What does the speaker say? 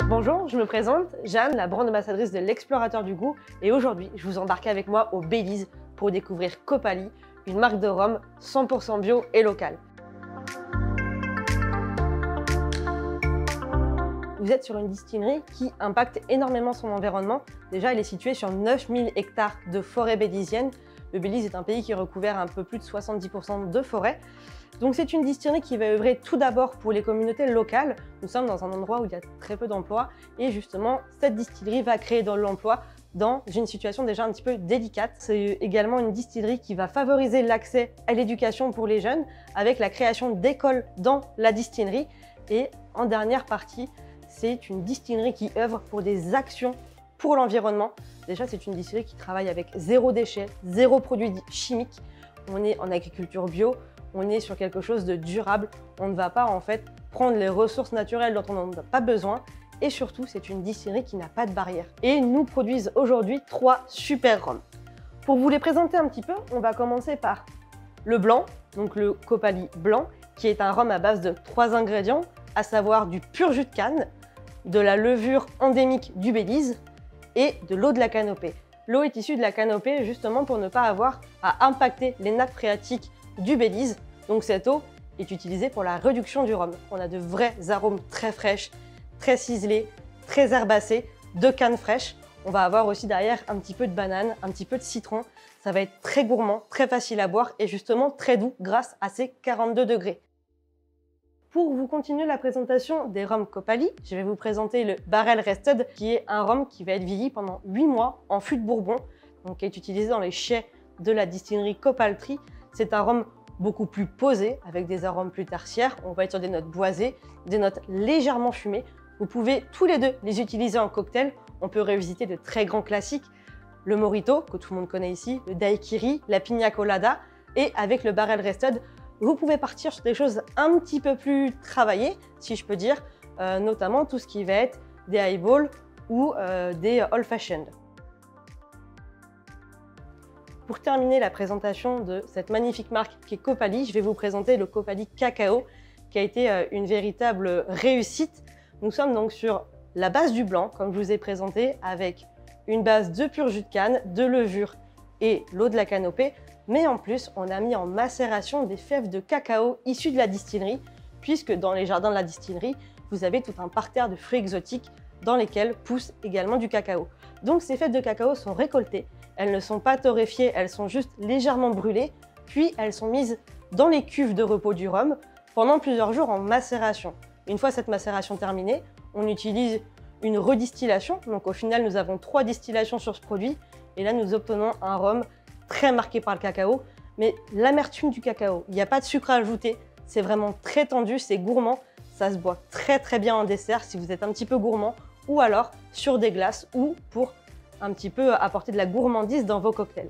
Bonjour, je me présente, Jeanne, la brand ambassadrice de l'Explorateur du goût, et aujourd'hui, je vous embarque avec moi au Belize pour découvrir Copali, une marque de rhum 100% bio et locale. Vous êtes sur une distillerie qui impacte énormément son environnement. Déjà, elle est située sur 9000 hectares de forêt bélizienne. Le Belize est un pays qui est recouvert un peu plus de 70% de forêt. Donc c'est une distillerie qui va œuvrer tout d'abord pour les communautés locales. Nous sommes dans un endroit où il y a très peu d'emplois et justement cette distillerie va créer de l'emploi dans une situation déjà un petit peu délicate. C'est également une distillerie qui va favoriser l'accès à l'éducation pour les jeunes avec la création d'écoles dans la distillerie. Et en dernière partie, c'est une distillerie qui œuvre pour des actions pour l'environnement. Déjà, c'est une distillerie qui travaille avec zéro déchet, zéro produit chimique. On est en agriculture bio. On est sur quelque chose de durable, on ne va pas en fait prendre les ressources naturelles dont on n'en a pas besoin et surtout c'est une distillerie qui n'a pas de barrière. Et nous produisent aujourd'hui 3 super rhums. Pour vous les présenter un petit peu, on va commencer par le blanc, donc le Copali blanc, qui est un rhum à base de 3 ingrédients, à savoir du pur jus de canne, de la levure endémique du Belize et de l'eau de la canopée. L'eau est issue de la canopée justement pour ne pas avoir à impacter les nappes phréatiques du Belize. Donc cette eau est utilisée pour la réduction du rhum. On a de vrais arômes très fraîches, très ciselés, très herbacés, de canne fraîche. On va avoir aussi derrière un petit peu de banane, un petit peu de citron. Ça va être très gourmand, très facile à boire et justement très doux grâce à ces 42 degrés. Pour vous continuer la présentation des rhums Copali, je vais vous présenter le Barrel Rested, qui est un rhum qui va être vieilli pendant 8 mois en fût de Bourbon, donc qui est utilisé dans les chais de la distillerie Copaltry. C'est un rhum beaucoup plus posé, avec des arômes plus tertiaires. On va être sur des notes boisées, des notes légèrement fumées. Vous pouvez tous les deux les utiliser en cocktail. On peut revisiter de très grands classiques, le Mojito, que tout le monde connaît ici, le Daiquiri, la Piña Colada. Et avec le Barrel Rested, vous pouvez partir sur des choses un petit peu plus travaillées, si je peux dire, notamment tout ce qui va être des highballs ou des old fashioned. Pour terminer la présentation de cette magnifique marque qui est Copali, je vais vous présenter le Copali Cacao, qui a été une véritable réussite. Nous sommes donc sur la base du blanc, comme je vous ai présenté, avec une base de pur jus de canne, de levure et l'eau de la canopée. Mais en plus, on a mis en macération des fèves de cacao issues de la distillerie, puisque dans les jardins de la distillerie, vous avez tout un parterre de fruits exotiques dans lesquels pousse également du cacao. Donc ces fèves de cacao sont récoltées. Elles ne sont pas torréfiées, elles sont juste légèrement brûlées, puis elles sont mises dans les cuves de repos du rhum pendant plusieurs jours en macération. Une fois cette macération terminée, on utilise une redistillation. Donc au final, nous avons 3 distillations sur ce produit. Et là, nous obtenons un rhum très marqué par le cacao, mais l'amertume du cacao. Il n'y a pas de sucre ajouté, c'est vraiment très tendu, c'est gourmand. Ça se boit très très bien en dessert si vous êtes un petit peu gourmand, ou alors sur des glaces ou pour un petit peu apporter de la gourmandise dans vos cocktails.